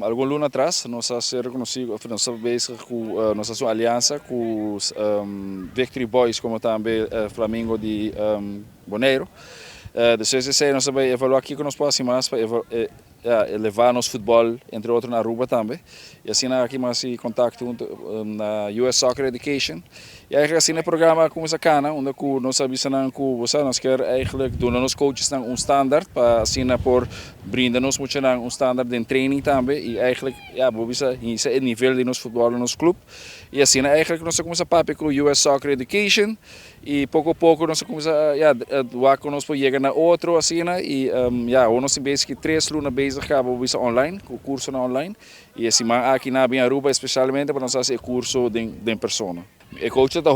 algum ano atrás, nós estamos bezig com nossa aliança com os Victory Boys, como também Flamengo de Boneiro. Dus nós vamos evaluar aqui que nós podemos para levar nosso futebol, entre outros, na Aruba também. E assim, aqui mais contato na US Soccer Education. E eigenlijk assim, o programa como essa cana, onde nós sabemos que nós queremos eigenlijk doen nos coaches standaard, para assim por brindar nos muito standaard de training também. E eigenlijk, esse é o nível de nosso futebol no nosso clube. E assim, eigenlijk nós começamos a papel com US Soccer Education. E pouco a pouco nós começamos a doar que nós podemos na outro assim, e nós basic 3 lunas bezig acabam online, com o curso online. E assim, aqui na Aruba, especialmente para nós fazer curso de persona. O coach está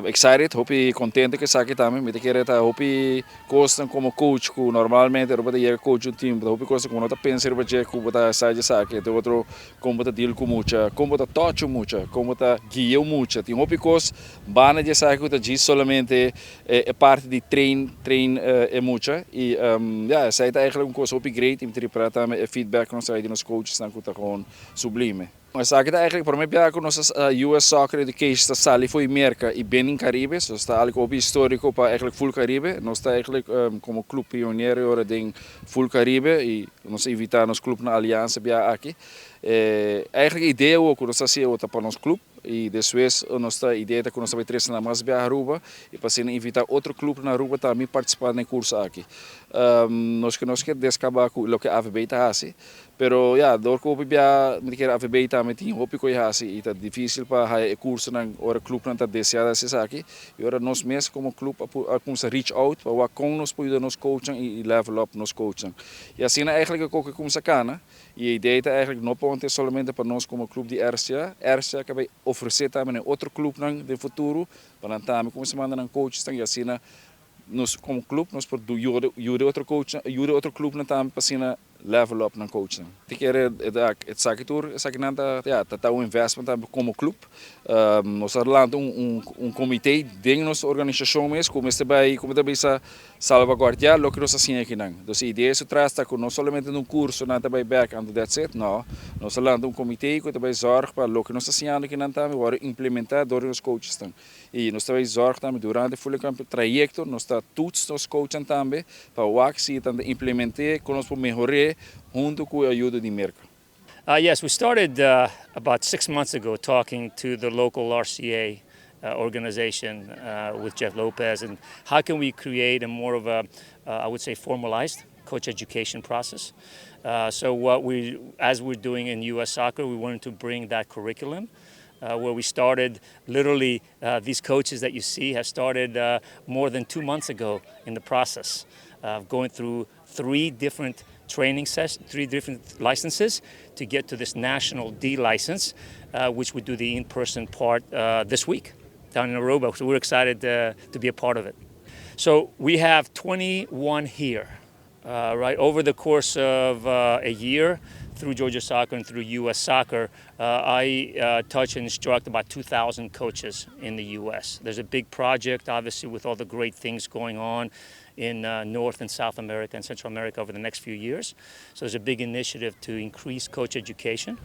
excited, contente que está aqui também. Me quer estar costa como coach, que normalmente eu vou coach um time, está costa como não está pensando para como está sair saque, tem outro como está deal com muita, como está touch muita, como está guia muita. Tem coisa bana de saque que está solamente é parte de train é muita e sai está eigenlijk coisa great, me para também feedback nós aí nos coaches estão com gewoon sublime. Mas aqui eigenlijk para mim que nossa US Soccer Education está ali foi merca e bem em Caribe, so está algo histórico para eigenlijk full Caribe, nós está eigenlijk como clube pioneiro agora de full Caribe e nós invitar nos clube na aliança bia aqui. Eigenlijk a ideia o que nós fazemos outra para nosso clube e depois nossa ideia é que nós vamos trazer mais bia Aruba e para invitar outro clube na Aruba também participar no curso aqui. Nós queremos descabar com o que a AVB está assim. Pero door ko bia meneer AVB também tem hopi ko haci e tá difícil para o curso na hora clube não tá deseada se aqui. E ora nós mesmo como clube começa a reach out para com nós poder nos coaching e level up nos coaching. E assim eigenlijk ook começa cana. E a ideia é eigenlijk não ponte somente para nós como clube de RCA. RCA que vai oferecer também outro clube no futuro para também começar a mandar coaches e assim nós como clube nós por outro coach, outro clube também para assim level up na coaching. Ik keer het zakentoer, dat investment como clube. Nós lançamos comitê dentro da nossa organização mesmo, como também salvaguardar o que nós fazemos aqui. Então, a ideia é trazer que não somente num curso, não também back and that's it, não. Nós lançamos comitê que também zorga para o que nós fazemos aqui também, para implementar door os coaches. E nós também zorga também durante o full trajecto, nós está todos os coaches também, para o AXI também implementar, que nós podemos melhorar junto com a ajuda de mercado. Yes, we started about 6 months ago talking to the local RCA organization with Jeff Lopez, and how can we create a more of a, I would say, formalized coach education process. So as we're doing in U.S. soccer, we wanted to bring that curriculum. Where we started, literally, these coaches that you see have started more than 2 months ago in the process of going through 3 different training sessions, 3 different licenses to get to this national D license, which we do the in-person part this week down in Aruba. So we're excited to be a part of it. So we have 21 here, right? Over the course of a year, through Georgia Soccer and through U.S. Soccer, I touch and instruct about 2,000 coaches in the U.S. There's a big project, obviously, with all the great things going on in North and South America and Central America over the next few years. So there's a big initiative to increase coach education.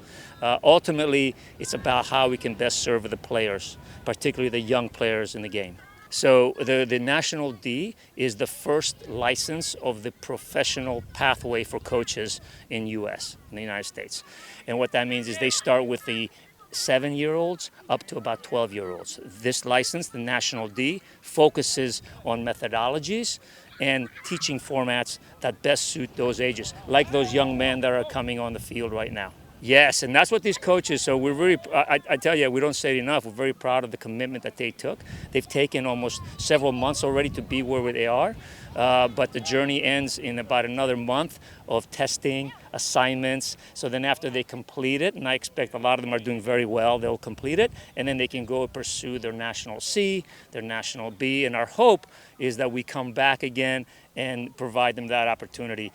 Ultimately, it's about how we can best serve the players, particularly the young players in the game. So the National D is the first license of the professional pathway for coaches in the United States. And what that means is they start with the 7-year-olds up to about 12-year-olds. This license, the National D, focuses on methodologies and teaching formats that best suit those ages, like those young men that are coming on the field right now. Yes, and that's what these coaches, so we're very, I tell you, we don't say it enough, we're very proud of the commitment that they took. They've taken almost several months already to be where they are, but the journey ends in about another month of testing, assignments. So then after they complete it, and I expect a lot of them are doing very well, they'll complete it, and then they can go pursue their National C, their National B, and our hope is that we come back again and provide them that opportunity.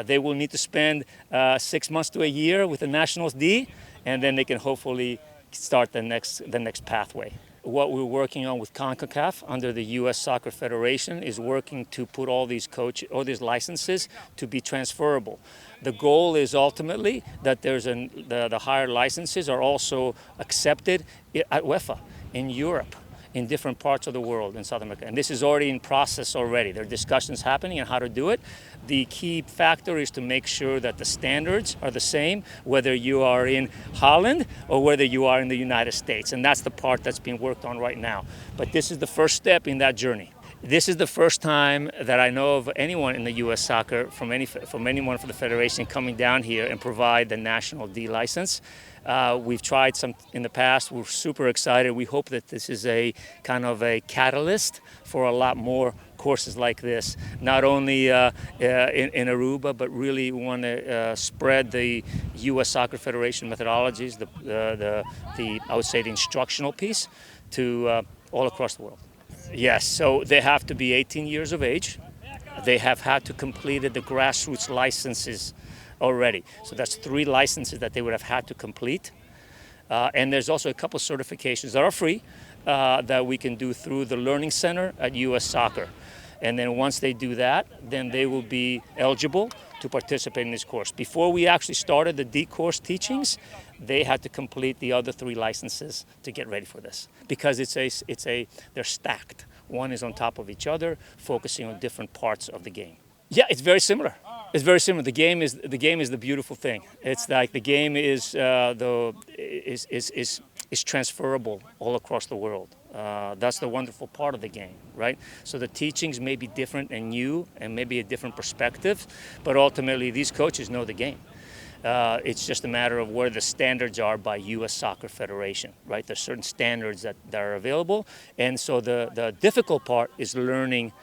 They will need to spend 6 months to a year with the Nationals D, and then they can hopefully start the next pathway. what we're working on with CONCACAF under the U.S. Soccer Federation is working to put all these licenses to be transferable. The goal is ultimately that the higher licenses are also accepted at UEFA in Europe, in different parts of the world in South America. And this is already in process already. There are discussions happening on how to do it. The key factor is to make sure that the standards are the same, whether you are in Holland or whether you are in the United States. And that's the part that's being worked on right now. But this is the first step in that journey. This is the first time that I know of anyone in the U.S. soccer, from anyone from the Federation coming down here and provide the national D license. We've tried some in the past. We're super excited. We hope that this is a kind of a catalyst for a lot more courses like this, not only in Aruba, but really want to spread the U.S. Soccer Federation methodologies, I would say the instructional piece, to all across the world. Yes, so they have to be 18 years of age. They have had to complete the grassroots licenses already. So that's 3 licenses that they would have had to complete. And there's also a couple certifications that are free that we can do through the Learning Center at U.S. Soccer. And then once they do that, then they will be eligible to participate in this course. Before we actually started the D course teachings, they had to complete the other 3 licenses to get ready for this, because they're stacked. One is on top of each other, focusing on different parts of the game. Yeah, it's very similar. It's very similar. The game is the beautiful thing. It's like the game is transferable all across the world. That's the wonderful part of the game, right? So the teachings may be different and new, and maybe a different perspective, but ultimately these coaches know the game. It's just a matter of where the standards are by U.S. Soccer Federation, right? There's certain standards that are available, and so the difficult part is learning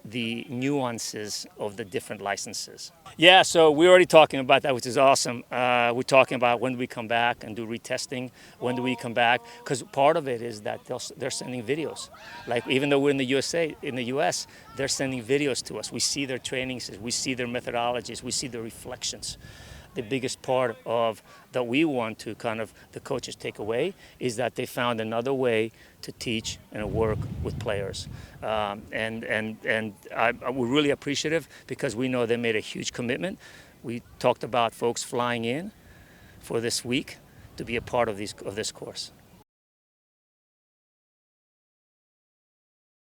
the nuances of the different licenses. Yeah, so we're already talking about that, which is awesome. We're talking about when do we come back and do retesting, when do we come back, because part of it is that they're sending videos. Like, even though we're in the US, they're sending videos to us. We see their trainings, we see their methodologies, we see their reflections. The biggest part of that we want to the coaches take away is that they found another way to teach and work with players. We're really appreciative, because we know they made a huge commitment. We talked about folks flying in for this week to be a part of this course.